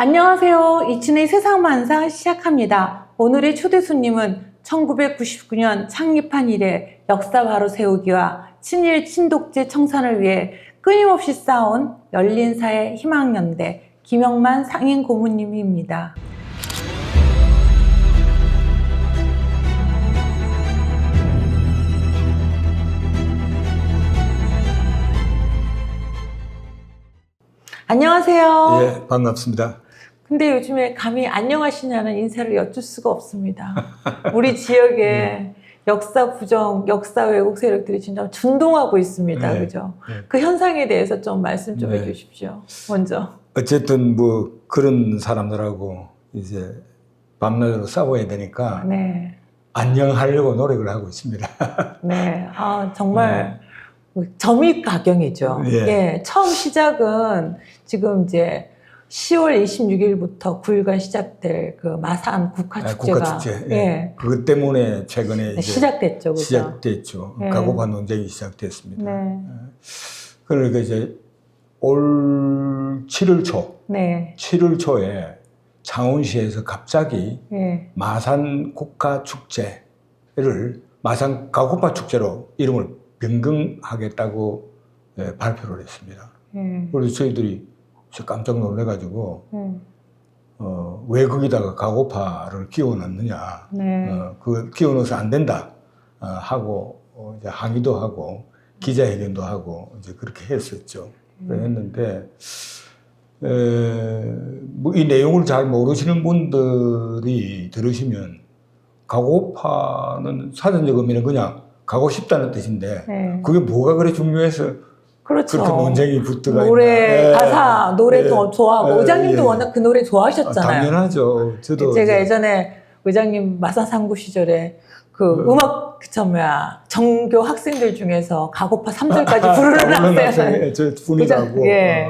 안녕하세요. 이춘의 세상만사 시작합니다. 오늘의 초대 손님은 1999년 창립한 이래 역사 바로 세우기와 친일 친독재 청산을 위해 끊임없이 싸운 열린사회 희망연대 김영만 상임 고문님입니다. 안녕하세요. 예, 반갑습니다. 근데 요즘에 감히 안녕하시냐는 인사를 여쭐 수가 없습니다. 우리 지역에 역사 부정, 역사 왜곡 세력들이 진짜 준동하고 있습니다. 네. 그죠? 네. 그 현상에 대해서 좀 말씀 좀 네. 해주십시오. 먼저. 어쨌든 뭐 그런 사람들하고 이제 밤낮으로 싸워야 되니까 네. 안녕하려고 노력을 하고 있습니다. 네. 정말 점입가경이죠. 예. 예. 처음 시작은 지금 이제 10월 26일부터 9일간 시작될 그 마산 국화축제가 국가축제. 예. 예. 그것 때문에 최근에 네, 이제 시작됐죠. 그죠? 시작됐죠. 예. 가고파 논쟁이 시작됐습니다. 네. 그러니까 이제 올 7월 초, 네. 7월 초에 창원시에서 갑자기 예. 마산 국가축제를 마산 가고파 축제로 이름을 변경하겠다고 발표를 했습니다. 그래서 저희들이 깜짝 놀래가지고 왜 거기다가 가고파를 끼워 넣느냐, 네. 그 끼워 넣어서 안 된다 하고 이제 항의도 하고 기자회견도 하고 이제 그렇게 했었죠. 그랬는데 뭐 이 내용을 잘 모르시는 분들이 들으시면 가고파는 사전적 의미는 그냥 가고 싶다는 뜻인데 네. 그게 뭐가 그래 중요해서 그렇죠. 그렇게 논쟁이 붙어가 노래 있나. 가사 노래도 좋아하고 의장님도 워낙 그 노래 좋아하셨잖아요. 당연하죠. 저도 제가 이제 예전에 의장님 마산상구 시절에 그 음악 정교 학생들 중에서 가고파 3절까지 부르는 학생. 저 분이라고. 예.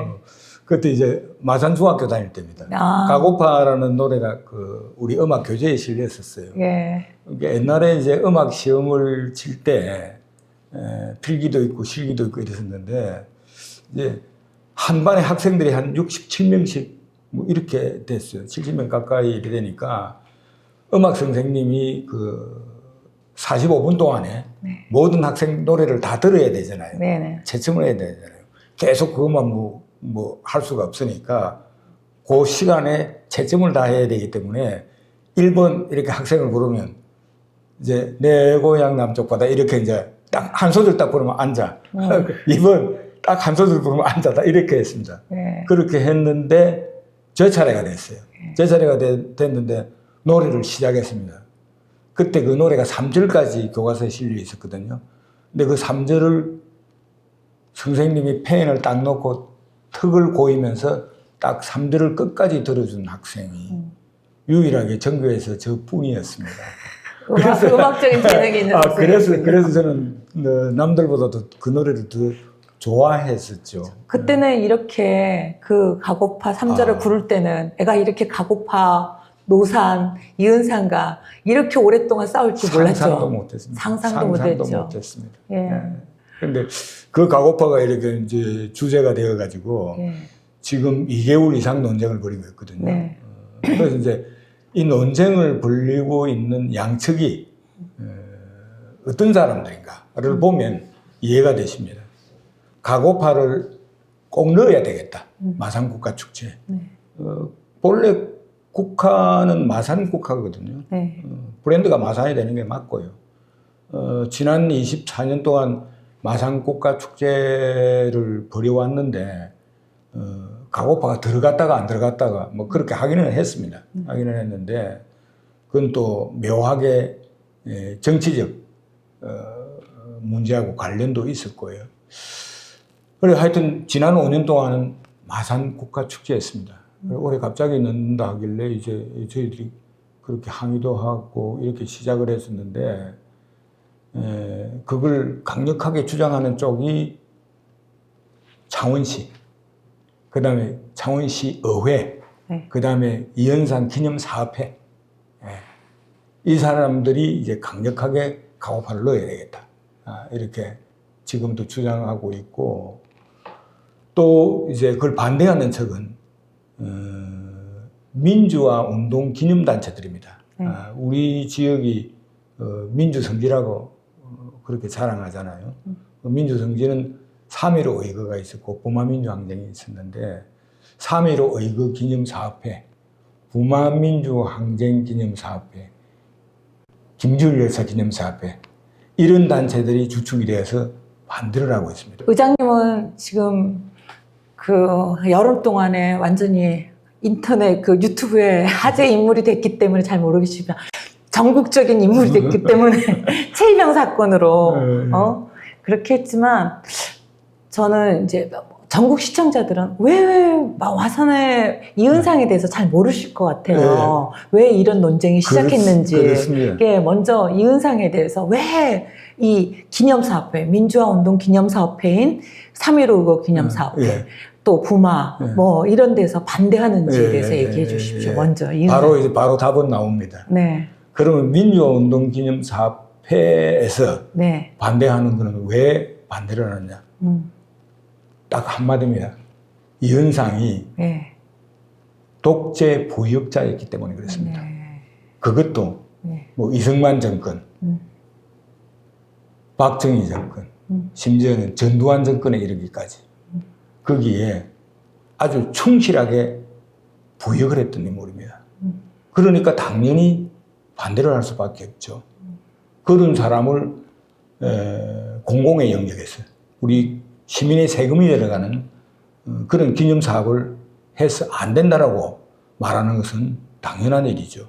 그때 이제 마산 중학교 다닐 때입니다. 가고파라는 노래가 그 우리 음악 교재에 실렸었어요. 예. 이게 옛날에 이제 음악 시험을 칠 때 필기도 있고 실기도 있고 이랬었는데 이제 한 반에 학생들이 한 67명씩 뭐 이렇게 됐어요. 70명 가까이 이렇게 되니까 음악 선생님이 그 45분 동안에 네. 모든 학생 노래를 다 들어야 되잖아요. 네네. 채점을 해야 되잖아요. 계속 그것만 뭐 할 수가 없으니까 그 시간에 채점을 다 해야 되기 때문에 1번 이렇게 학생을 부르면 이제 내 고향 남쪽 바다 이렇게 이제 딱 한 소절 딱 부르면 앉아. 2번 딱 한 소절 부르면 앉아. 다 이렇게 했습니다. 네. 그렇게 했는데 제 차례가 됐어요. 제 차례가 됐는데 노래를 시작했습니다. 그때 그 노래가 3절까지 교과서에 실려 있었거든요. 근데 그 3절을 선생님이 펜을 딱 놓고 턱을 고이면서 딱 3절을 끝까지 들어준 학생이 유일하게 전교에서 저뿐이었습니다. 음악적인 재능이 있는 그래서 저는 남들보다도 그 노래를 더 좋아했었죠. 그때는 이렇게 그 가고파 3절을 부를 때는 애가 이렇게 가고파 노산, 이은산과 이렇게 오랫동안 싸울 줄 몰랐죠. 상상도 못했습니다. 상상도 못했습니다. 예. 그런데 그 가고파가 이렇게 이제 주제가 되어가지고 예. 지금 2개월 이상 논쟁을 벌이고 있거든요. 네. 그래서 이제 이 논쟁을 벌이고 있는 양측이 어떤 사람들인가를 보면 이해가 되십니다. 가고파를 꼭 넣어야 되겠다. 마산 국가축제. 네. 본래 국화는 마산 국화거든요. 네. 브랜드가 마산이 되는 게 맞고요. 지난 24년 동안 마산 국가축제를 벌여왔는데 가고파가 들어갔다가 안 들어갔다가 뭐 그렇게 하기는 했습니다. 하기는 했는데 그건 또 묘하게 정치적 문제하고 관련도 있을 거예요. 그래서 하여튼 지난 5년 동안은 마산 국가축제였습니다. 올해 갑자기 넣는다 하길래 이제 저희들이 그렇게 항의도 하고 이렇게 시작을 했었는데 그걸 강력하게 주장하는 쪽이 창원시, 그 다음에 창원시 의회, 네. 그 다음에 이은산 기념사업회, 이 사람들이 이제 강력하게 가고파를 넣어야 되겠다. 이렇게 지금도 주장하고 있고, 또 이제 그걸 반대하는 측은 민주화 운동 기념단체들입니다. 네. 우리 지역이 민주성지라고 그렇게 자랑하잖아요. 민주성지는 3.15 의거가 있었고 부마민주항쟁이 있었는데 3.15 의거 기념사업회, 부마민주항쟁 기념사업회, 김주일 열사 기념사업회 이런 단체들이 주축이 되어서 반대를 하고 있습니다. 의장님은 지금 그 여름 동안에 완전히 인터넷 그 유튜브에 화제 인물이 됐기 때문에 잘 모르겠지만 전국적인 인물이 됐기 때문에 최희병 사건으로 그렇게 했지만 저는 이제 전국 시청자들은 왜 와선의 이은상에 대해서 잘 모르실 것 같아요. 왜 이런 논쟁이 시작했는지. 그렇습니다. 이게 먼저 이은상에 대해서 왜 이 기념사업회, 민주화운동 기념사업회인 3.15 기념사업회, 또 부마 뭐 이런 데서 반대하는지에 대해서 얘기해 주십시오. 먼저 이은상. 바로 답은 나옵니다. 네. 그러면 민주화운동 기념사업회에서 반대하는 거는 왜 반대를 하느냐? 딱 한마디입니다. 이은상이 독재 부역자였기 때문에 그렇습니다. 그것도 뭐 이승만 정권, 박정희 정권, 심지어는 전두환 정권에 이르기까지 거기에 아주 충실하게 부역을 했던 인물입니다. 그러니까 당연히 반대를 할 수밖에 없죠. 그런 사람을 공공의 영역에서 우리 시민의 세금이 들어가는 그런 기념사업을 해서 안 된다라고 말하는 것은 당연한 일이죠.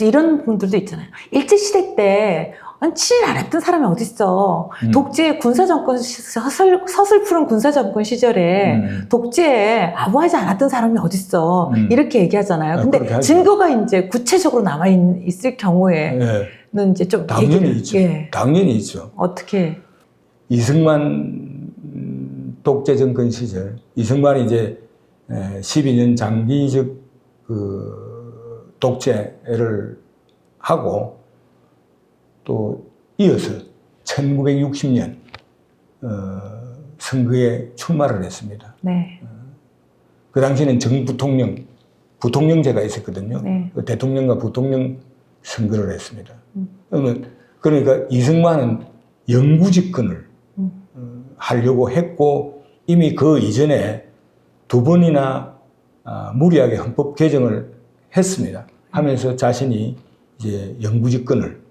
이런 분들도 있잖아요. 일제시대 때 친일 안 했던 사람이 어딨어. 독재 군사정권, 서슬푸른 군사정권 시절에 독재에 아부하지 않았던 사람이 어딨어. 이렇게 얘기하잖아요. 근데 증거가 이제 구체적으로 남아있을 경우에는 이제 좀. 당연히 있죠. 당연히 있죠. 어떻게? 이승만 독재 정권 시절, 이승만이 이제 12년 장기적 그 독재를 하고 또 이어서 1960년 선거에 출마를 했습니다. 그 당시에는 부통령제가 있었거든요. 그 대통령과 부통령 선거를 했습니다. 그러니까 이승만은 영구 집권을 하려고 했고 이미 그 이전에 2번이나 무리하게 헌법 개정을 했습니다. 하면서 자신이 이제 영구 집권을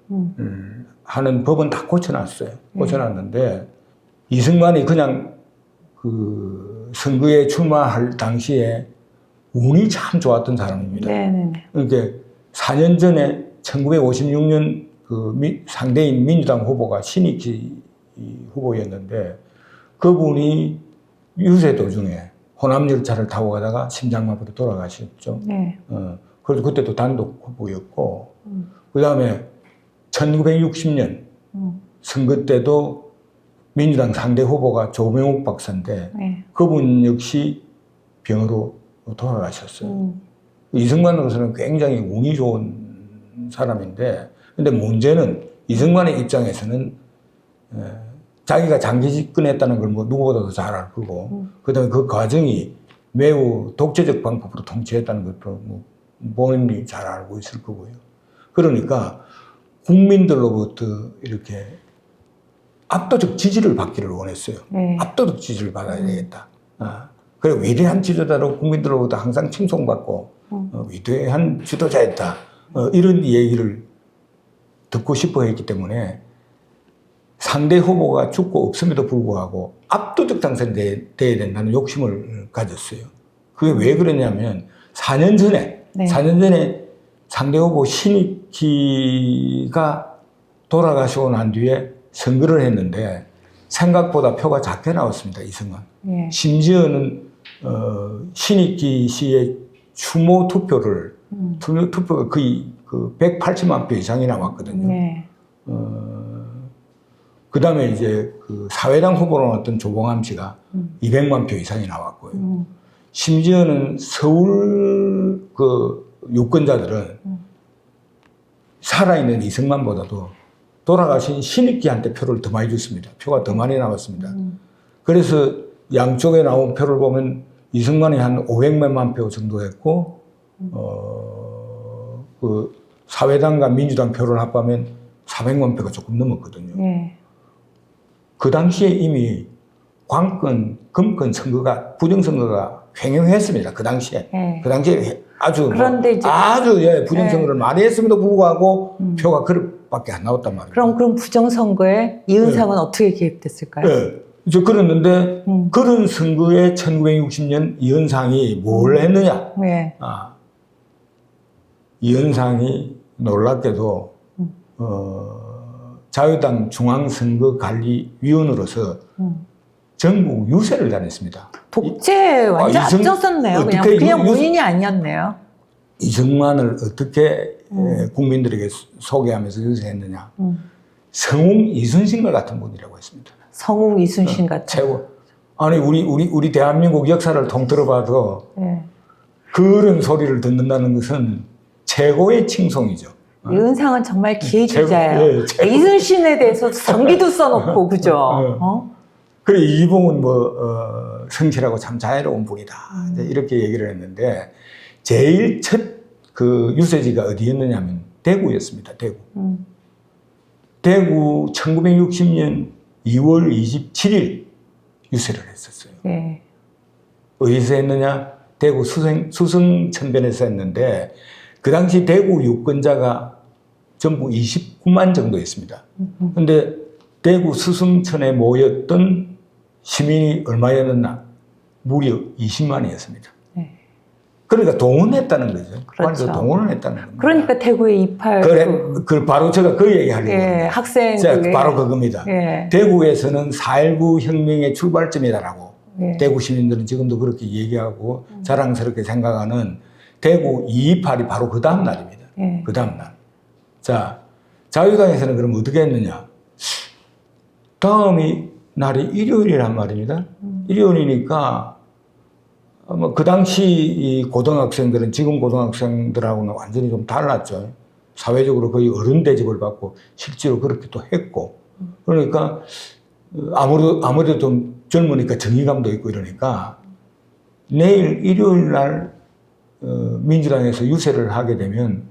하는 법은 다 고쳐놨어요. 고쳐놨는데 이승만이 그냥 그 선거에 출마할 당시에 운이 참 좋았던 사람입니다. 그러니까 4년 전에 1956년 그 상대인 민주당 후보가 신익희 후보였는데 그분이 유세 도중에 호남열차를 타고 가다가 심장마비로 돌아가셨죠. 그래서 그때도 단독 후보였고 그 다음에 1960년 선거 때도 민주당 상대 후보가 조명옥 박사인데 그분 역시 병으로 돌아가셨어요. 이승만으로서는 굉장히 운이 좋은 사람인데 근데 문제는 이승만의 입장에서는 자기가 장기 집권했다는 걸 뭐 누구보다도 잘 알고 그다음에 그 과정이 매우 독재적 방법으로 통치했다는 것도 뭐 본인이 잘 알고 있을 거고요. 그러니까 국민들로부터 이렇게 압도적 지지를 받기를 원했어요. 압도적 지지를 받아야 되겠다. 그리고 위대한 지도자로 국민들로부터 항상 칭송받고 위대한 지도자였다. 이런 얘기를 듣고 싶어 했기 때문에 상대 후보가 죽고 없음에도 불구하고 압도적 당선이 돼야 된다는 욕심을 가졌어요. 그게 왜 그러냐면 4년 전에 상대 후보 신익희가 돌아가시고 난 뒤에 선거를 했는데 생각보다 표가 작게 나왔습니다. 이승만. 심지어는 신익희 씨의 추모 투표를 투표가 거의 그 180만 표 이상이 나왔거든요. 그 다음에 이제 그 사회당 후보로 나왔던 조봉암 씨가 200만 표 이상이 나왔고요. 심지어는 서울 그 유권자들은 살아있는 이승만보다도 돌아가신 신익희한테 표를 더 많이 줬습니다. 표가 더 많이 나왔습니다. 그래서 양쪽에 나온 표를 보면 이승만이 한 500만 표 정도 했고 그 사회당과 민주당 표를 합하면 400만 표가 조금 넘었거든요. 예. 그 당시에 이미 광권, 금권 선거가, 부정선거가 횡행했습니다. 그 당시에. 예. 그 당시에 아주, 그런데 이제 아주, 예, 부정선거를 많이 했음에도 불구하고 표가 그릇밖에 안 나왔단 말이에요. 그럼 부정선거에 이은상은 어떻게 개입됐을까요? 예. 이제 그랬는데, 그런 선거에 1960년 이현상이 뭘 했느냐? 예. 이현상이 놀랍게도, 자유당 중앙선거관리위원으로서 전국 유세를 다녔습니다. 독재 완전 앞장섰네요. 그냥 본인이 아니었네요. 이승만을 어떻게 국민들에게 소개하면서 유세했느냐. 성웅 이순신과 같은 분이라고 했습니다. 성웅 이순신 같은. 최고. 아니 우리 대한민국 역사를 통틀어 봐도 예. 그런 소리를 듣는다는 것은 최고의 칭송이죠. 이은상은 정말 기회주의자예요. 예, 최고. 이순신에 대해서 상비도 써놓고 그죠? 그래 이봉은 성실하고 참 자애로운 분이다. 이제 이렇게 얘기를 했는데 제일 첫 그 유세지가 어디였느냐면 대구였습니다. 대구. 대구 1960년 2월 27일 유세를 했었어요. 예. 어디서 했느냐? 대구 수성천변에서 했는데 그 당시 대구 유권자가 전부 29만 정도였습니다. 그런데 대구 수성천에 모였던 시민이 얼마였나? 무려 20만이었습니다. 네. 그러니까 동원했다는 거죠. 그렇죠. 동원을 했다는 겁니다. 그러니까 대구의 28. 그래, 바로 제가 그 얘기 하려고. 예, 학생. 바로 그겁니다. 예. 대구에서는 4.19 혁명의 출발점이다라고. 예. 대구 시민들은 지금도 그렇게 얘기하고 자랑스럽게 생각하는 대구 228이 바로 그 다음 날입니다. 예. 그 다음 날. 자, 자유당에서는 그럼 어떻게 했느냐? 다음이 날이 일요일이란 말입니다. 일요일이니까 그 당시 이 고등학생들은 지금 고등학생들하고는 완전히 좀 달랐죠. 사회적으로 거의 어른 대접을 받고 실제로 그렇게 또 했고. 그러니까 아무래도 좀 젊으니까 정의감도 있고 이러니까 내일 일요일 날 민주당에서 유세를 하게 되면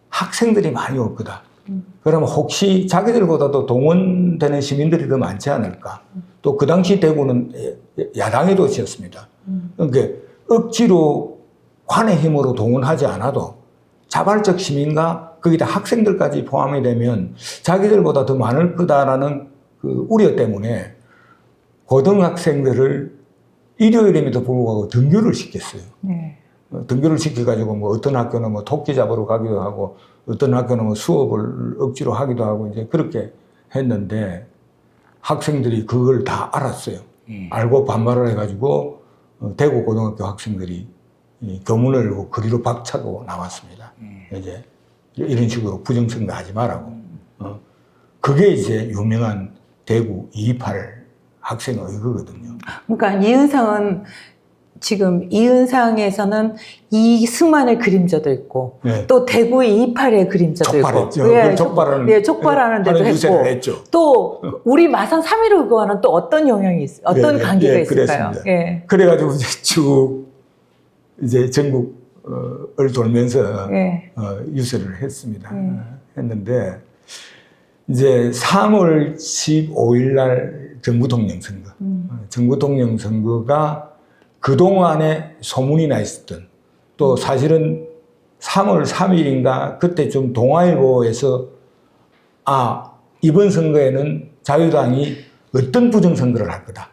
학생들이 많이 올 거다. 그러면 혹시 자기들보다도 동원되는 시민들이 더 많지 않을까. 또 그 당시 대구는 야당의 도시였습니다. 그러니까 억지로 관의 힘으로 동원하지 않아도 자발적 시민과 거기다 학생들까지 포함이 되면 자기들보다 더 많을 거다라는 그 우려 때문에 고등학생들을 일요일임에도 불구하고 등교를 시켰어요. 네. 등교를 시켜가지고 뭐 어떤 학교는 뭐 토끼 잡으러 가기도 하고 어떤 학교는 뭐 수업을 억지로 하기도 하고 이제 그렇게 했는데 학생들이 그걸 다 알았어요. 알고 반발을 해가지고 대구 고등학교 학생들이 교문을 열고 거리로 박차고 나왔습니다. 이제 이런 식으로 부정선거 하지 말라고. 그게 이제 유명한 대구 228 학생 의거거든요. 그러니까 이은상은 지금 이은상에서는 이승만의 그림자도 있고 네. 또 대구의 28의 그림자도 족발했죠. 있고 예, 족발은 족발하는 데도 했고 했죠. 또 우리 마산 3.15 의거와는 또 어떤 영향이 어떤 관계가 있을까요? 예. 그래가지고 이제 쭉 이제 전국을 돌면서 예. 유세를 했습니다. 했는데 이제 3월 15일 날 정부통령 선거. 정부통령 선거가 그동안에 소문이 나 있었던 또 사실은 3월 3일인가 그때 좀 동아일보에서 이번 선거에는 자유당이 어떤 부정선거를 할 거다.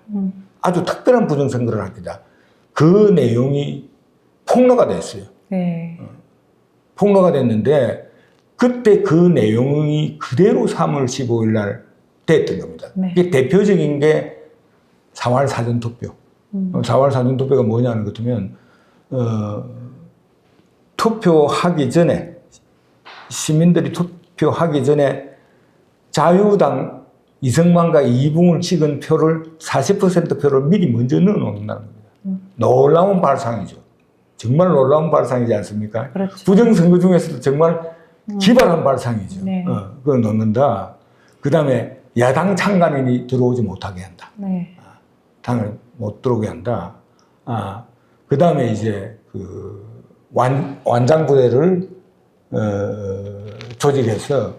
아주 특별한 부정선거를 할 거다. 그 내용이 폭로가 됐어요. 네. 폭로가 됐는데 그때 그 내용이 그대로 3월 15일 날 됐던 겁니다. 네. 이게 대표적인 게 4월 사전투표. 4월 사전투표가 뭐냐는 것 같으면 투표하기 전에 시민들이 투표하기 전에 자유당 이승만과 이붕을 찍은 표를 40% 표를 미리 먼저 넣어놓는다는 겁니다. 놀라운 발상이죠. 정말 놀라운 발상이지 않습니까? 그렇죠. 부정선거 중에서도 정말 기발한 발상이죠. 네. 그걸 넣는다. 그 다음에 야당 창간인이 들어오지 못하게 한다. 네. 당을 못 들어오게 한다. 그 다음에 이제 완장 부대를 조직해서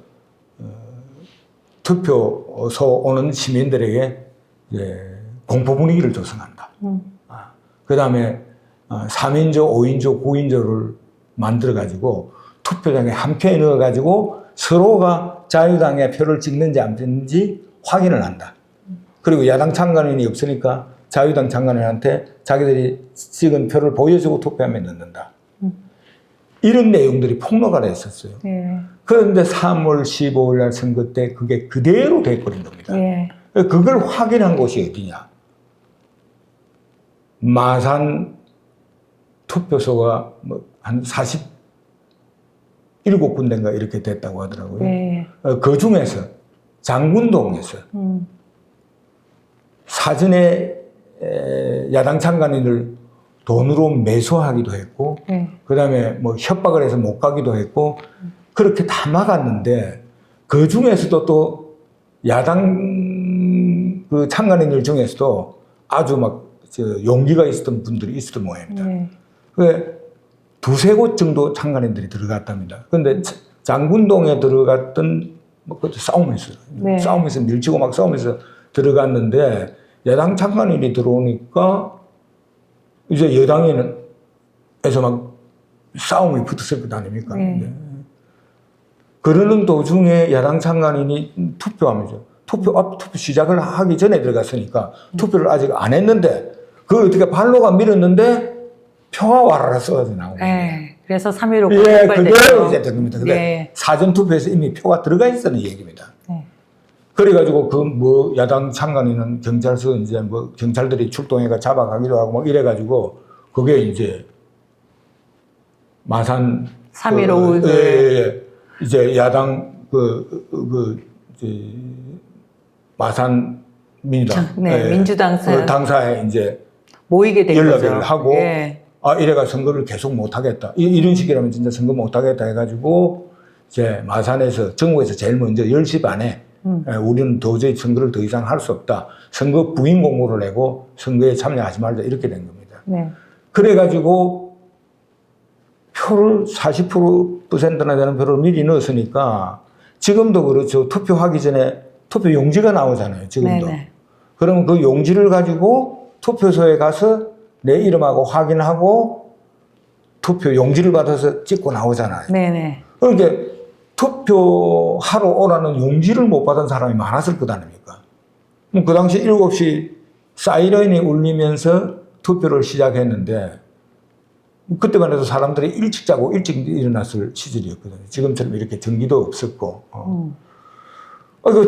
투표소 오는 시민들에게 이제 공포 분위기를 조성한다. 그 다음에 3인조, 5인조, 9인조를 만들어가지고 투표장에 함께 넣어가지고 서로가 자유당에 표를 찍는지 안 찍는지 확인을 한다. 그리고 야당 참관인이 없으니까 자유당 참관인한테 자기들이 찍은 표를 보여주고 투표함에 넣는다. 이런 내용들이 폭로가 됐었어요. 예. 그런데 3월 15일 날 선거 때 그게 그대로 돼버린 겁니다. 예. 그걸 확인한 곳이 어디냐? 마산 투표소가 뭐 한 47군데인가 이렇게 됐다고 하더라고요. 예. 그 중에서 장군동에서 사전에 야당 참관인을 돈으로 매수하기도 했고, 예. 그 다음에 뭐 협박을 해서 못 가기도 했고, 그렇게 다 막았는데, 그 중에서도 또 야당 그 참관인들 중에서도 아주 막 용기가 있었던 분들이 있었던 모양입니다. 예. 그 두세 곳 정도 참관인들이 들어갔답니다. 그런데 장군동에 들어갔던 뭐 그것도 싸움에서 네. 싸움에서 밀치고 막 싸움에서 들어갔는데 야당 참관인이 들어오니까 이제 여당에서 막 싸움이 붙었을 것 아닙니까? 네. 그러는 도중에 야당 참관인이 투표 시작을 하기 전에 들어갔으니까 투표를 아직 안 했는데 그걸 어떻게 발로가 밀었는데 표가 와라라 써가지고 나오고. 예. 그래서 3.15 예, 그대로 이제 된 겁니다. 근데 예. 사전 투표에서 이미 표가 들어가 있었는 얘기입니다. 예. 그래가지고 그 뭐 야당 참관인은 경찰서 이제 뭐 경찰들이 출동해가 잡아가기도 하고 막 이래가지고 그게 이제 마산 3.15 이제 야당 이제 마산 민주당 네, 민주당 당사에 이제 모이게 된 연락을 거죠. 하고 예. 이래가 선거를 계속 못 하겠다. 이런 식이라면 진짜 선거 못 하겠다 해가지고 이제 마산에서 정부에서 제일 먼저 10시 반에 우리는 도저히 선거를 더 이상 할 수 없다. 선거 부인 공고를 내고 선거에 참여하지 말자 이렇게 된 겁니다. 네. 그래가지고 표를 40%나 되는 표를 미리 넣었으니까 지금도 그렇죠. 투표하기 전에 투표 용지가 나오잖아요. 지금도. 네네. 그러면 그 용지를 가지고 투표소에 가서 내 이름하고 확인하고 투표 용지를 받아서 찍고 나오잖아요. 네네. 그러니까 투표하러 오라는 용지를 못 받은 사람이 많았을 것 아닙니까? 그 당시 7시 사이렌이 울리면서 투표를 시작했는데 그때만 해도 사람들이 일찍 자고 일찍 일어났을 시절이었거든요. 지금처럼 이렇게 전기도 없었고.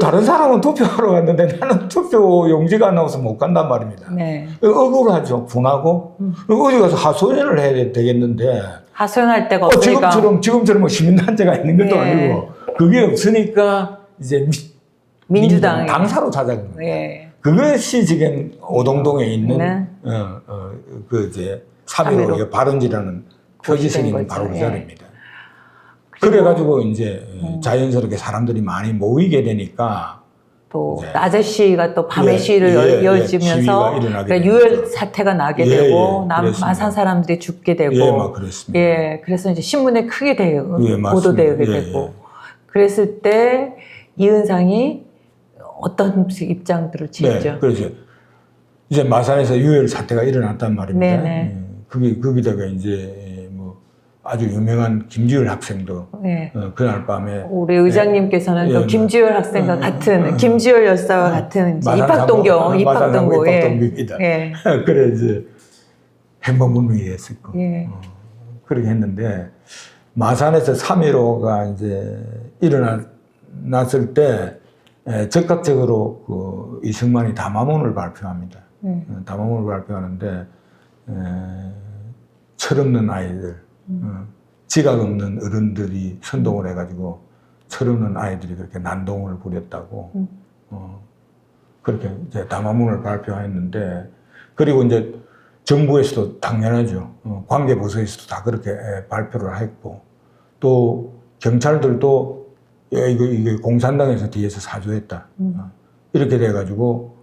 다른 사람은 투표하러 갔는데 나는 투표 용지가 안 나와서 못 간단 말입니다. 네. 억울하죠. 분하고. 어디 가서 하소연을 해야 되겠는데. 하소연할 데가 없으니까. 지금처럼 뭐 시민단체가 있는 것도 네. 아니고. 그게 없으니까 이제 민주당 당사로 찾아간 겁니다. 예. 그것이 지금 오동동에 있는 네. 그 이제 3.15 발언지라는 표지석이 있는 바로 그 거죠. 자리입니다. 그래가지고 이제 자연스럽게 사람들이 많이 모이게 되니까 또 네. 낮에 시위가 또 밤에 시위를 이어지면서 시위가 일어나게 그러니까 되니까. 유혈 사태가 나게 되고 그랬습니다. 마산 사람들이 죽게 되고 막 그랬습니다. 예, 그래서 이제 신문에 크게 맞습니다. 보도되게 되고 그랬을 때 이은상이 어떤 입장들을 취했죠? 네, 그래서 이제 마산에서 유혈 사태가 일어났단 말입니다. 네네. 거기다가 이제 뭐 아주 유명한 김지율 학생도 네. 그날 밤에 우리 의장님께서는 또 김지열 학생과 같은 김지열 열사와 같은 이제 입학동고 입학동기입니다. 예. 그래 이제 행방불명이 했었고 예. 그렇게 했는데 마산에서 3.15가 이제 일어났을 때 적극적으로 그 이승만이 담화문을 발표합니다. 담화문을 발표하는데 철없는 아이들, 지각 없는 어른들이 선동을 해가지고 철없는 아이들이 그렇게 난동을 부렸다고 그렇게 이제 담화문을 발표했는데 그리고 이제 정부에서도 당연하죠. 관계부서에서도 다 그렇게 발표를 했고 또 경찰들도 이게 공산당에서 뒤에서 사주했다. 이렇게 돼가지고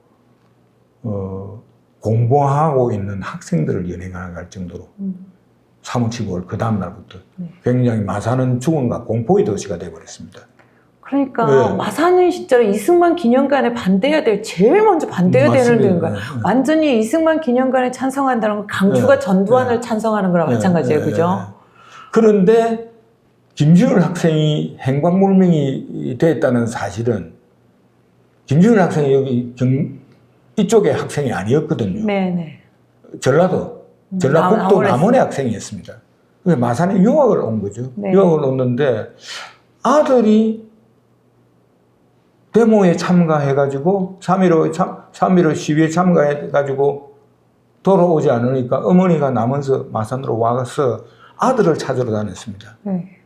공부하고 있는 학생들을 연행할 정도로 3월 15일 그 다음 날부터 굉장히 마산은 죽음과 공포의 도시가 되어버렸습니다. 그러니까 네. 마산은 진짜로 이승만 기념관에 반대해야 될 제일 먼저 반대해야 되는 맞습니다. 데인가. 네. 완전히 이승만 기념관에 찬성한다는 건 강주가 네. 전두환을 네. 찬성하는 거랑 마찬가지예요, 네. 그죠? 그런데 김주열 학생이 행방불명이 됐다는 사실은 김주열 학생이 여기 이쪽의 학생이 아니었거든요. 네네. 전라도 북도 남원에 남원의 학생이었습니다. 그래서 마산에 유학을 온 거죠. 네. 유학을 왔는데 아들이 데모에 참가해가지고 3.15 시위에 참가해가지고 돌아오지 않으니까 어머니가 남원서 마산으로 와서 아들을 찾으러 다녔습니다. 네.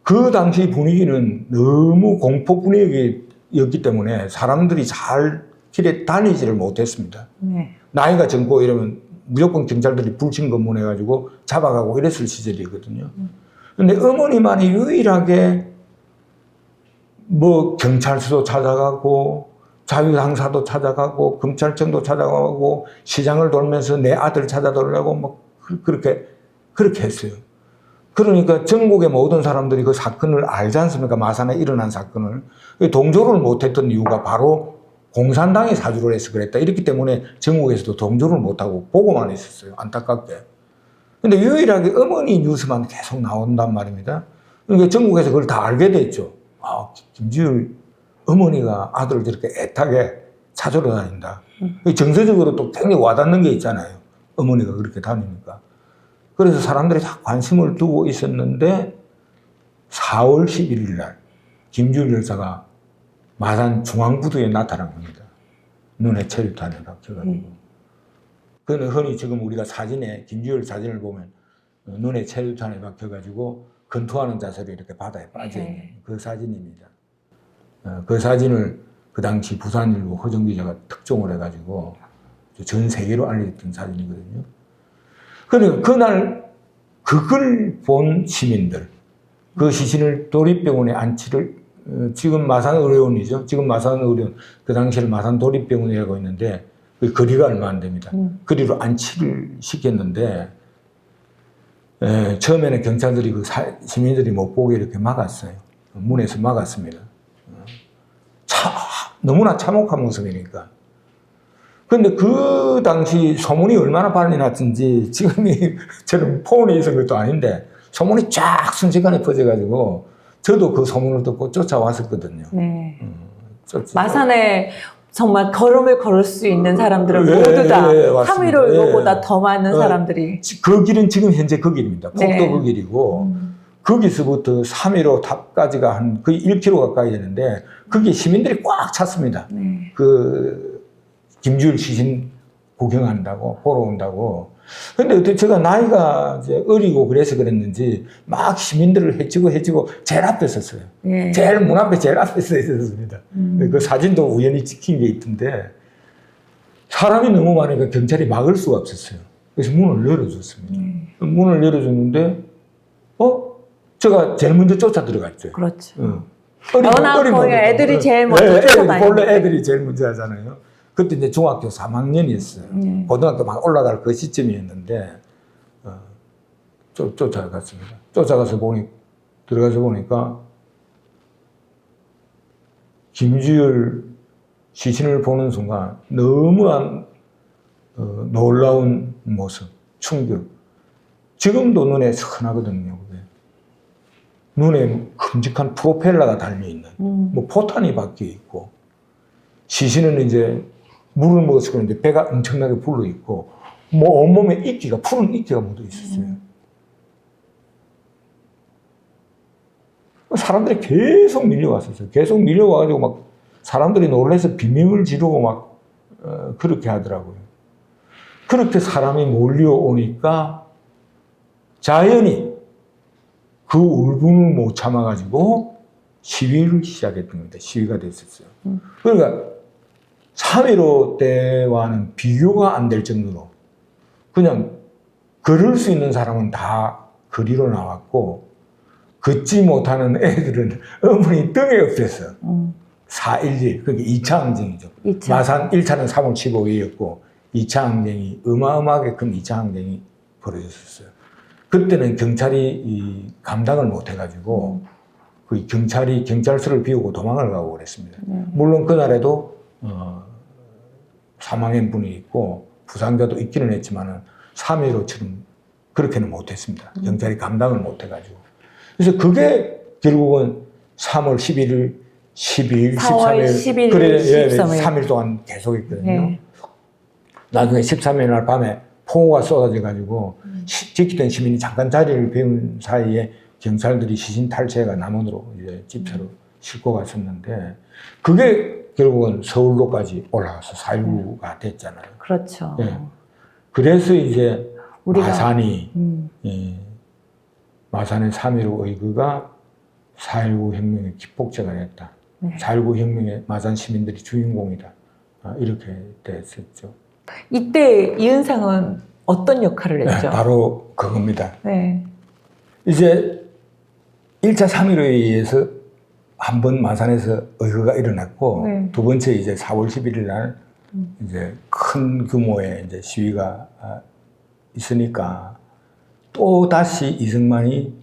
그 당시 분위기는 너무 공포 분위기였기 때문에 사람들이 잘 길에 다니지를 못했습니다. 네. 나이가 젊고 이러면 무조건 경찰들이 불신검문해가지고 잡아가고 이랬을 시절이거든요. 근데 어머니만이 유일하게 뭐 경찰서도 찾아가고 자유당사도 찾아가고 검찰청도 찾아가고 시장을 돌면서 내 아들 찾아달라고 막 그렇게 했어요. 그러니까 전국의 모든 사람들이 그 사건을 알지 않습니까? 마산에 일어난 사건을. 동조를 못했던 이유가 바로 공산당이 사주를 해서 그랬다. 이렇기 때문에 전국에서도 동조를 못하고 보고만 있었어요. 안타깝게. 근데 유일하게 어머니 뉴스만 계속 나온단 말입니다. 그러니까 전국에서 그걸 다 알게 됐죠. 아, 김주열 어머니가 아들을 저렇게 애타게 찾으러 다닌다. 정서적으로 또 굉장히 와닿는 게 있잖아요. 어머니가 그렇게 다니니까. 그래서 사람들이 다 관심을 두고 있었는데 4월 11일 날 김주열 열사가 마산 중앙부두에 나타난 겁니다. 눈에 체류탄을 박혀가지고. 그는 흔히 지금 우리가 사진에 김주열 사진을 보면 눈에 체류탄에 박혀가지고 근투하는 자세로 이렇게 바다에 빠져있는 그 사진입니다. 그 사진을 그 당시 부산일보 허정 기자가 특종을 해가지고 전 세계로 알려졌던 사진이거든요. 그러니까 그날 그걸 본 시민들, 그 시신을 도립병원에 안치를 지금 마산의료원이죠. 지금 마산의료원, 그 당시에는 마산 도립병원이라고 있는데 그 거리가 얼마 안 됩니다. 거리로 안치를 시켰는데 처음에는 경찰들이 그 시민들이 못 보게 이렇게 막았어요. 문에서 막았습니다. 너무나 참혹한 모습이니까. 근데 그 당시 소문이 얼마나 빨리 났든지 지금이 저는 폰에 있은 것도 아닌데 소문이 쫙 순식간에 퍼져가지고 저도 그 소문을 듣고 쫓아왔었거든요. 네. 마산에 정말 걸음을 걸을 수 있는 사람들은 모두 다 3.15 이거보다 더 많은 사람들이. 그 길은 지금 현재 그 길입니다. 폭도 네. 그 길이고 거기서부터 3.15 탑까지가 한 거의 1km 가까이 되는데 거기 시민들이 꽉 찼습니다. 네. 그 김주열 시신 구경한다고 보러 온다고. 근데 어떻게 제가 나이가 이제 어리고 그래서 그랬는지 막 시민들을 해치고 제일 앞에 섰어요. 네. 제일 문 앞에 제일 앞에 서 있었습니다. 그 사진도 우연히 찍힌 게 있던데 사람이 너무 많으니까 경찰이 막을 수가 없었어요. 그래서 문을 열어줬습니다. 문을 열어줬는데 제가 제일 먼저 쫓아 들어갔죠. 그렇죠. 워낙 거기 애들이 제일 먼저 쫓아다니고. 원래 애들이 제일 먼저 하잖아요. 그때 이제 중학교 3학년이었어요. 고등학교 막 올라갈 그 시점이었는데 쫓아갔습니다. 들어가서 보니까 김주열 시신을 보는 순간 너무한 놀라운 모습, 충격. 지금도 눈에 선하거든요. 눈에 큼직한 프로펠러가 달려있는, 뭐 포탄이 박혀 있고, 시신은 이제 물을 먹었을 건데 배가 엄청나게 불러 있고, 뭐 온몸에 푸른 이끼가 묻어 있었어요. 사람들이 계속 밀려왔었어요. 계속 밀려와가지고 막 사람들이 놀라서 비명을 지르고 막 그렇게 하더라고요. 그렇게 사람이 몰려오니까 자연히 그 울분을 못 참아가지고 시위를 시작했던 겁니다. 시위가 됐었어요. 그러니까 3.15 때와는 비교가 안 될 정도로 그냥 걸을 수 있는 사람은 다 거리로 나왔고 걷지 못하는 애들은 어머니 등에 엎였어. 4.11, 그게 2차 항쟁이죠. 2차. 마산 1차는 3월 15일이었고 2차 항쟁이 어마어마하게 큰 2차 항쟁이 벌어졌었어요. 그때는 경찰이 이 감당을 못 해가지고 그 경찰이 경찰서를 비우고 도망을 가고 그랬습니다. 물론 그날에도 사망한 분이 있고 부상자도 있기는 했지만은 3.15처럼 그렇게는 못했습니다. 경찰이 감당을 못 해가지고. 그래서 그게 결국은 3월 11일, 12일, 4월 13일, 11일, 그래, 13일. 3일 동안 계속했거든요. 네. 나중에 13일 날 밤에 폭우가 쏟아져가지고 지키던 시민이 잠깐 자리를 비운 사이에 경찰들이 시신 탈취해가 남원으로 이제 집차로 싣고 갔었는데 그게 결국은 서울로까지 올라가서 4.19가 됐잖아요. 그렇죠. 예. 그래서 이제 우리가, 마산이 예, 마산의 3.15 의거가 4.19 혁명의 기폭제가 됐다. 네. 4.19 혁명의 마산 시민들이 주인공이다. 이렇게 됐었죠. 이때 이은상은 어떤 역할을 했죠? 네, 바로 그겁니다. 네. 이제 1차 3.15에 의해서 한 번 마산에서 의거가 일어났고 네. 두 번째 이제 4월 11일 날 이제 큰 규모의 이제 시위가 있으니까 또 다시 이승만이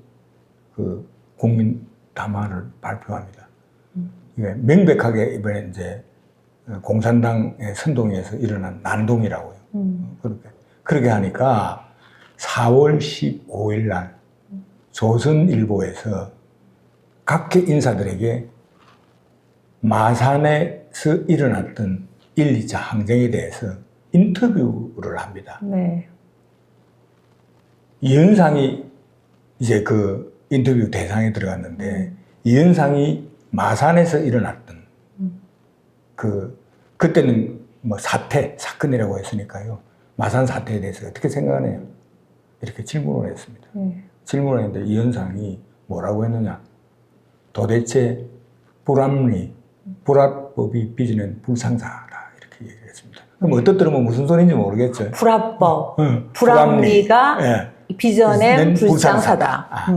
그 국민 담화를 발표합니다. 이게 명백하게 이번에 이제 공산당의 선동에서 일어난 난동이라고요. 그렇게 하니까 4월 15일 날 조선일보에서 각계 인사들에게 마산에서 일어났던 1, 2차 항쟁에 대해서 인터뷰를 합니다. 네. 이현상이 이제 그 인터뷰 대상에 들어갔는데 이현상이 마산에서 일어났던 그때는 뭐 사건이라고 했으니까요. 마산 사태에 대해서 어떻게 생각하느냐 이렇게 질문을 했습니다. 질문을 했는데 이현상이 뭐라고 했느냐? 도대체 불합법이 빚어낸 불상사다 이렇게 얘기를 했습니다. 그럼 어떤 들으면 무슨 소리인지 모르겠죠. 불합법, 불합리가 예. 빚어낸 불상사다.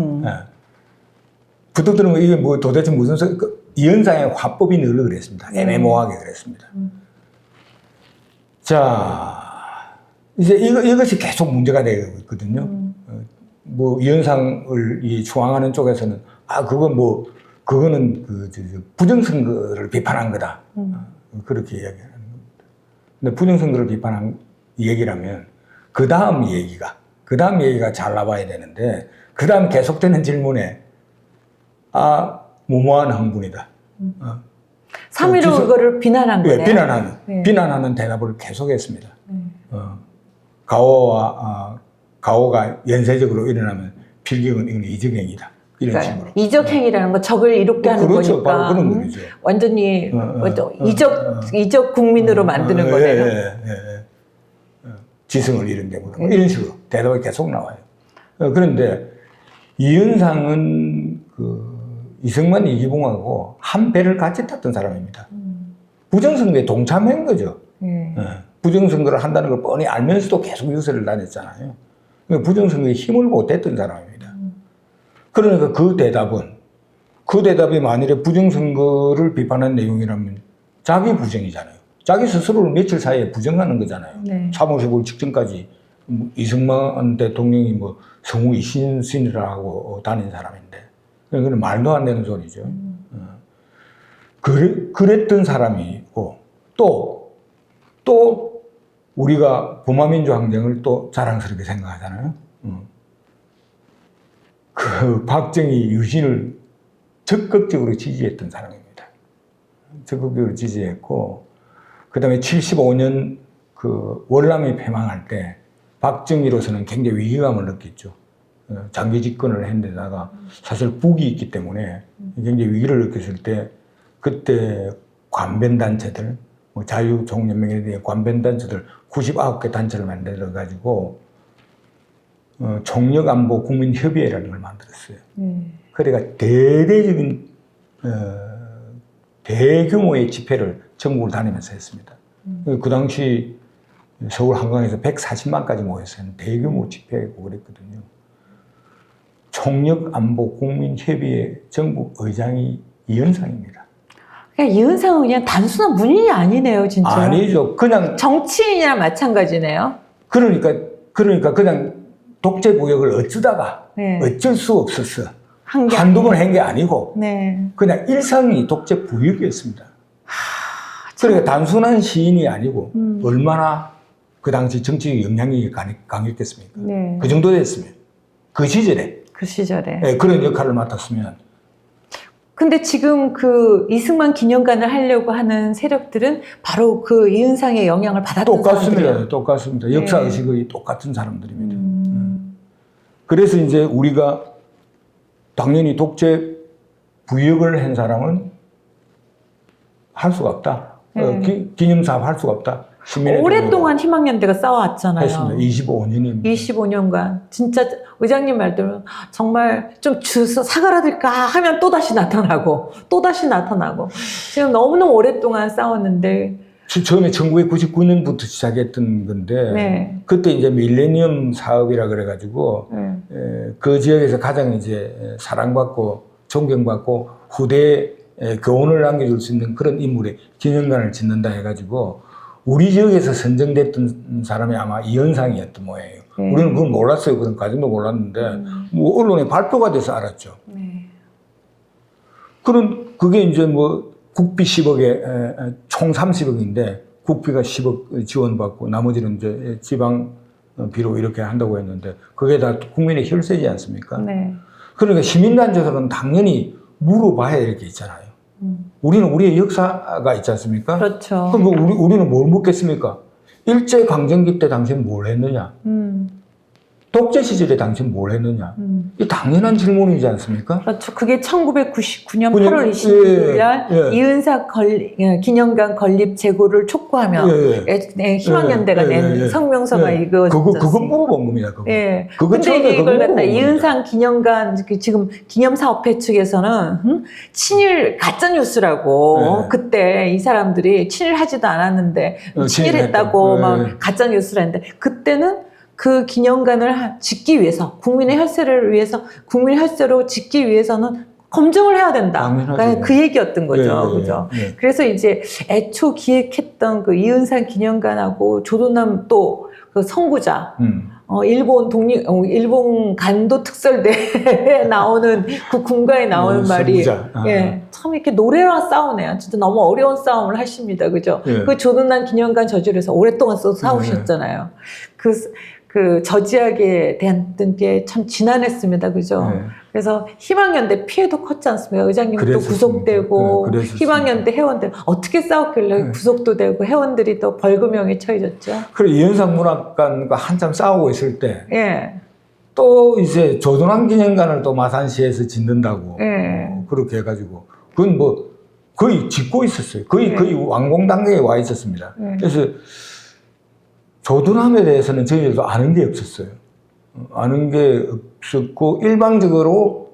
그때 들으면 이게 뭐 도대체 무슨 소리? 이현상의 화법이 늘 그랬습니다. 애매모호하게 그랬습니다. 자, 이제 이것이 계속 문제가 되고 있거든요. 뭐 이현상을 추앙하는 쪽에서는 그거는 부정선거를 비판한 거다. 그렇게 이야기하는 겁니다. 근데 부정선거를 비판한 얘기라면 그 다음 얘기가 잘 나와야 되는데 그 다음 계속되는 질문에 무모한 항분이다. 3.15 그거를 비난한 거네요. 비난하는 대답을 계속했습니다. 가오가 연쇄적으로 일어나면 필경은 이건 이적행위다. 이런 그러니까 식으로. 이적행위라는 건 적을 이롭게 하는 그렇죠. 거니까. 바로 그런 거죠. 완전히 이적 국민으로 만드는 거네요. 지성을 잃은데 뭐 이런 식으로 대답이 계속 나와요. 그런데 이현상은 이승만 이기붕하고 한 배를 같이 탔던 사람입니다. 부정선거에 동참한 거죠. 부정선거를 한다는 걸 뻔히 알면서도 계속 유세를 다녔잖아요. 부정선거에 힘을 못했던 사람입니다. 그러니까 그 대답이 만일에 부정선거를 비판한 내용이라면 자기 부정이잖아요. 자기 스스로를 며칠 사이에 부정하는 거잖아요. 3월 15일 직전까지 이승만 대통령이 뭐 성우 이신신이라고 다닌 사람인데 그건 말도 안 되는 소리죠. 그랬던 사람이고 또 우리가 범화민주항쟁을 또 자랑스럽게 생각하잖아요. 그 박정희 유신을 적극적으로 지지했던 사람입니다. 적극적으로 지지했고 그 다음에 75년 그 월남이 패망할 때 박정희로서는 굉장히 위기감을 느꼈죠. 장기 집권을 했는데다가 사실 북이 있기 때문에 굉장히 위기를 느꼈을 때 그때 관변단체들 자유종연맹에 대한 관변단체들 99개 단체를 만들어 가지고 총력안보 국민협의회라는 걸 만들었어요. 그래가 대대적인 대규모의 집회를 전국을 다니면서 했습니다. 그 당시 서울 한강에서 140만까지 모였어요. 대규모 집회고 그랬거든요. 총력안보 국민협의회 전국 의장이 이현상입니다. 그러니까 이은상은 그냥 단순한 문인이 아니네요, 진짜. 아니죠. 그냥 정치인이랑 마찬가지네요. 그러니까 그냥 독재 부역을 어쩌다가 네. 어쩔 수 없었어. 한 게 한두 번 한 게 아니고 네. 그냥 일상이 독재 부역이었습니다. 그러니까 단순한 시인이 아니고 얼마나 그 당시 정치적 영향력이 강했겠습니까? 네. 그 정도 됐으면 그 시절에 그 시절에. 네, 그런 역할을 맡았으면 근데 지금 그 이승만 기념관을 하려고 하는 세력들은 바로 그 이은상의 영향을 받았던 사람들이에요. 똑같습니다. 똑같습니다. 역사 네. 의식의 똑같은 사람들입니다. 그래서 이제 우리가 당연히 독재 부역을 한 사람은 할 수가 없다. 네. 기념사업 할 수가 없다. 오랫동안 희망연대가 싸워왔잖아요. 했습니다. 25년입니다. 25년간 진짜 의장님 말대로 정말 좀 주서 사과라들까 하면 또다시 나타나고 또다시 나타나고 지금 너무너무 오랫동안 싸웠는데 처음에 1999년부터 시작했던 건데 네. 그때 이제 밀레니엄 사업이라 그래가지고 네. 그 지역에서 가장 이제 사랑받고 존경받고 후대에 교훈을 남겨줄 수 있는 그런 인물의 기념관을 짓는다 해가지고 우리 지역에서 선정됐던 사람이 아마 이현상이었던 모양이에요. 우리는 그걸 몰랐어요. 그런 과정도 몰랐는데 뭐 언론에 발표가 돼서 알았죠. 네. 그게 이제 뭐 국비 10억에 총 30억인데 국비가 10억 지원받고 나머지는 이제 지방 비로 이렇게 한다고 했는데 그게 다 국민의 혈세지 않습니까? 네. 그러니까 시민단체들은 당연히 물어봐야 될 게 있잖아요. 우리는 우리의 역사가 있지 않습니까? 그렇죠. 그럼 우리는 뭘 묻겠습니까? 일제강점기 때 당신 뭘 했느냐? 독재 시절에 당신 뭘 했느냐? 이 당연한 질문이지 않습니까? 그렇죠. 그게 1999년 8월 26일 날 이은사 기념관 건립 재고를 촉구하며 희망연대가 낸 성명서가 이거였어요. 그거 물어본 겁니다. 그거. 예. 그거 근데 처음에 이제 이걸 그거 갖다 물어본 이은상 기념관 지금 기념사업회 측에서는 친일 가짜 뉴스라고 그때 이 사람들이 친일하지도 않았는데 친일했다고 막 가짜 뉴스를 했는데 그때는 그 기념관을 짓기 위해서 국민의 혈세를 위해서 국민 혈세로 짓기 위해서는 검증을 해야 된다. 그러니까 그 얘기였던 거죠, 그죠? 그래서 이제 애초 기획했던 그 이은상 기념관하고 조선남 또 그 선구자, 일본 간도 특설대에 나오는 그 군가에 나오는 말이 참 이렇게 노래와 싸우네요. 진짜 너무 어려운 싸움을 하십니다, 그죠? 그 조선남 기념관 저지르서 오랫동안 싸우셨잖아요. 그 저지하게 대한 게 참 지난했습니다. 그죠? 그래서 희망연대 피해도 컸지 않습니까? 의장님이 또 구속되고 희망연대 회원들 어떻게 싸웠길래 구속도 되고 회원들이 또 벌금형에 처해졌죠. 그래 이현상 문학관과 한참 싸우고 있을 때 또 이제 조선왕 기념관을 또 마산시에서 짓는다고 그렇게 해가지고 그건 뭐 거의 짓고 있었어요. 거의 완공 단계에 와 있었습니다. 그래서 조선함에 대해서는 저희들도 아는 게 없었어요. 아는 게 없었고 일방적으로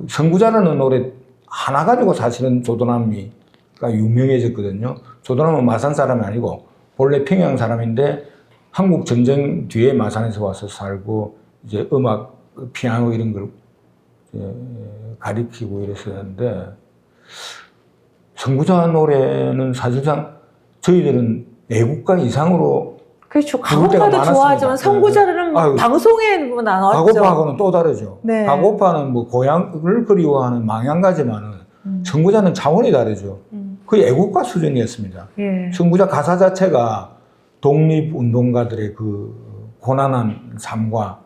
선구자라는 노래 하나 가지고 사실은 조선함이가 유명해졌거든요. 조선함은 마산 사람이 아니고 본래 평양 사람인데 한국 전쟁 뒤에 마산에서 와서 살고 이제 음악, 피아노 이런 걸 가리키고 이랬었는데 선구자 노래는 사실상 저희들은 애국가 이상으로 그렇죠. 가고파도 좋아하지만 선구자는 방송에 나왔죠. 가고파하고는 또 다르죠. 가고파는 뭐 고향을 그리워하는 망향가지만은 선구자는 차원이 다르죠. 거의 애국가 수준이었습니다. 선구자 가사 자체가 독립운동가들의 그 고난한 삶과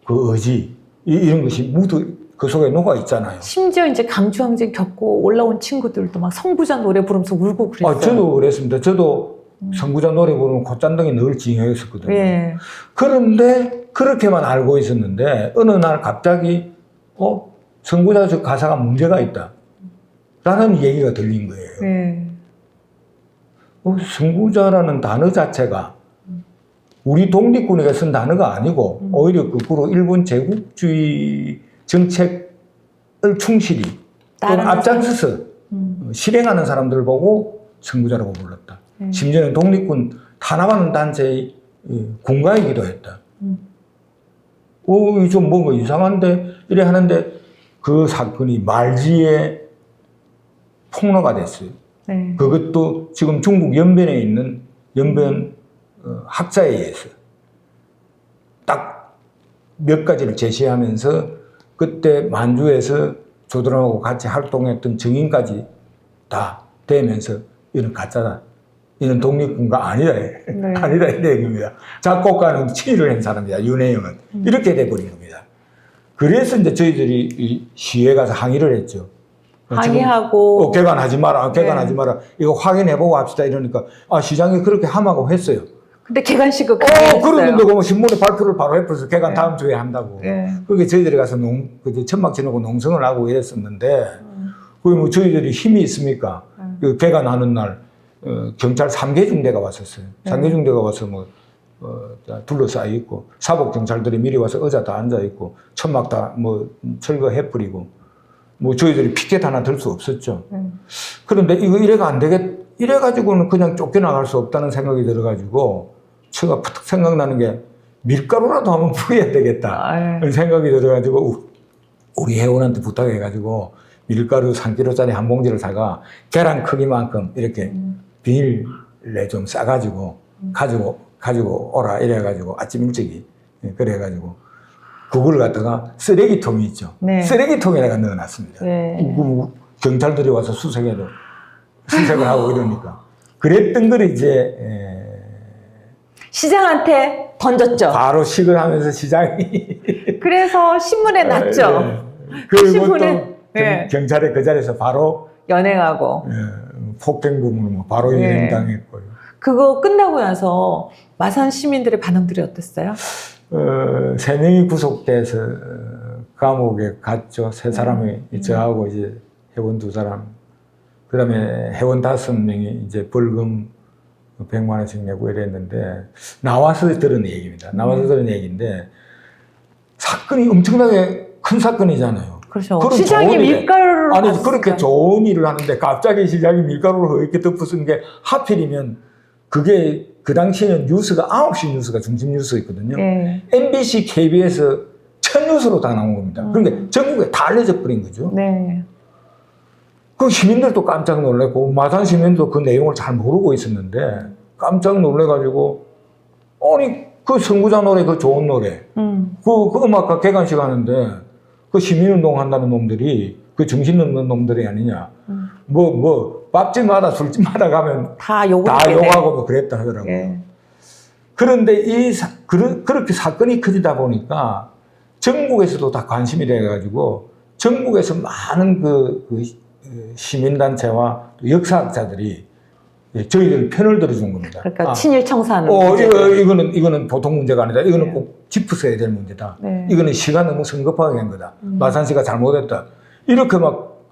그 의지 이런 것이 모두 그 속에 녹아 있잖아요. 심지어 이제 강주항쟁 겪고 올라온 친구들도 막 선구자 노래 부르면서 울고 그랬어요. 저도 그랬습니다. 저도 선구자 노래 부르면 콧잔등에 늘 징해였었거든요. 그런데 그렇게만 알고 있었는데 어느 날 갑자기 선구자 저 가사가 문제가 있다 라는 얘기가 들린 거예요. 선구자라는 단어 자체가 우리 독립군에게 쓴 단어가 아니고 오히려 거꾸로 일본 제국주의 정책을 충실히 앞장서서 실행하는 사람들을 보고 선구자라고 불렀다. 심지어는 독립군 탄압하는 단체의 군가이기도 했다. 좀 뭔가 이상한데 이래 하는데 그 사건이 말지에 폭로가 됐어요. 그것도 지금 중국 연변에 있는 연변 학자에 의해서 딱 몇 가지를 제시하면서 그때 만주에서 조드람하고 같이 활동했던 증인까지 다 대면서 이런 가짜다. 이는 독립군가 아니다. 네. 아니다. 이런 얘기입니다. 작곡가는 친일을 한 사람이다. 윤혜영은. 이렇게 돼버린 겁니다. 그래서 이제 저희들이 이 시에 가서 항의를 했죠. 항의하고. 개관하지 마라. 개관하지 네. 마라. 이거 확인해보고 합시다. 이러니까 시장이 그렇게 함하고 했어요. 근데 개관식을 강행했어요. 그러는데 뭐 신문에 발표를 바로 해버려서 개관 네. 다음 주에 한다고. 네. 그게 저희들이 가서 천막 지르고 농성을 하고 이랬었는데, 그게 뭐 저희들이 힘이 있습니까? 그 개관하는 날, 경찰 3개 중대가 왔었어요. 3개 중대가 와서 둘러싸여 있고, 사복 경찰들이 미리 와서 의자 다 앉아 있고, 천막 다 철거해버리고, 저희들이 피켓 하나 들 수 없었죠. 그런데 이거 이래가 안 되겠, 이래가지고는 그냥 쫓겨나갈 수 없다는 생각이 들어가지고, 제가 푸득 생각나는 게 밀가루라도 한번 뿌려야 되겠다. 생각이 들어가지고, 우리 회원한테 부탁해가지고, 밀가루 3kg짜리 한 봉지를 사가 계란 크기만큼 이렇게 비닐에 좀 싸가지고, 가지고 오라. 이래가지고, 아침 일찍이. 그래가지고, 그걸 갖다가 쓰레기통이 있죠. 네. 쓰레기통에다가 넣어놨습니다. 네. 경찰들이 와서 수색을 하고 이러니까. 그랬던 걸 이제, 시장한테 던졌죠. 바로 식을 하면서 시장이. 그래서 신문에 났죠. 네. 그리고 신문에, 또 네. 경찰에 그 자리에서 바로 연행하고. 폭행범으로 바로 네. 연행당했고요. 그거 끝나고 나서 마산 시민들의 반응들이 어땠어요? 3명이 구속돼서 감옥에 갔죠. 3사람이 저하고 이제 회원 2사람. 그 다음에 회원 5명이 이제 벌금 100만 원씩 내고 이랬는데, 나와서 들은 얘기입니다. 나와서 들은 얘기인데, 사건이 엄청나게 큰 사건이잖아요. 그렇죠. 시장이 밀가루를. 아니, 봤으니까. 그렇게 좋은 일을 하는데, 갑자기 시장이 밀가루를 이렇게 덮어쓴 게, 하필이면, 그게, 그 당시에는 뉴스가 9시 뉴스가 중심 뉴스였거든요. 네. MBC, KBS, 첫 뉴스로 다 나온 겁니다. 그러니까 전국에 다 알려져 버린 거죠. 네. 그 시민들도 깜짝 놀랐고, 마산 시민도 그 내용을 잘 모르고 있었는데, 깜짝 놀래가지고, 아니, 그 선구자 노래, 그 좋은 노래, 그 음악가 개관식 하는데, 그 시민운동 한다는 놈들이, 그 정신 없는 놈들이 아니냐. 밥집마다 술집마다 가면 다 욕하고 그랬다 하더라고요. 예. 그런데 그렇게 사건이 커지다 보니까, 전국에서도 다 관심이 돼가지고, 전국에서 많은 시민단체와 역사학자들이 저희들 편을 들어준 겁니다. 그러니까 친일 청산을. 이거는 보통 문제가 아니다. 이거는 꼭 짚어서야 될 문제다. 네. 이거는 시가 너무 성급하게 한 거다. 마산시가 잘못했다. 이렇게 막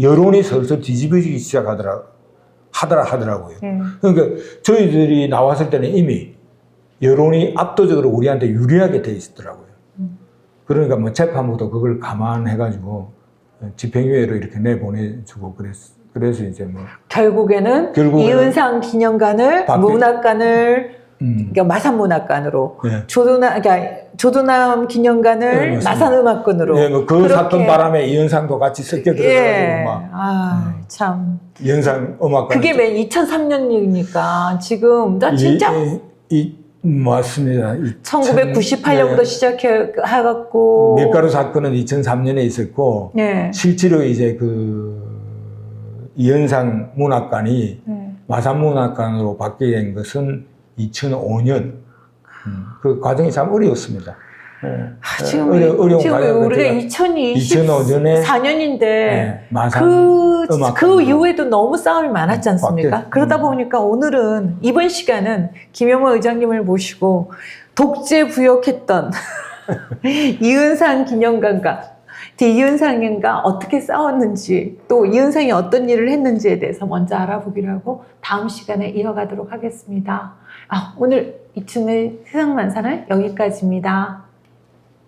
여론이 슬슬 뒤집어지기 하더라고요. 그러니까 저희들이 나왔을 때는 이미 여론이 압도적으로 우리한테 유리하게 돼 있었더라고요. 그러니까 재판부도 그걸 감안해가지고 집행유예로 이렇게 내보내주고 그래서 이제 결국에는 이은상 기념관을 문학관을 그러니까 마산문학관으로 네. 조두남 기념관을 네, 마산음악관으로. 네, 그 사건 바람에 이은상도 같이 섞여 들어가지고 참. 이은상 음악관. 그게 맨 2003년이니까 지금 나 진짜 맞습니다. 1998년부터 시작해갖고 밀가루 사건은 2003년에 있었고 실제로 이제 이은상 문학관이 마산문학관으로 바뀌게 된 것은 2005년. 그 과정이 참 어려웠습니다. 지금 어려운 우리가 2024년인데 그 이후에도 너무 싸움이 많았지 않습니까? 그러다 보니까 오늘은 이번 시간은 김영호 의장님을 모시고 독재 부역했던 이은상 기념관과 이은상과 어떻게 싸웠는지 또 이은상이 어떤 일을 했는지에 대해서 먼저 알아보기로 하고 다음 시간에 이어가도록 하겠습니다. 오늘 이춘의 세상만사는 여기까지입니다.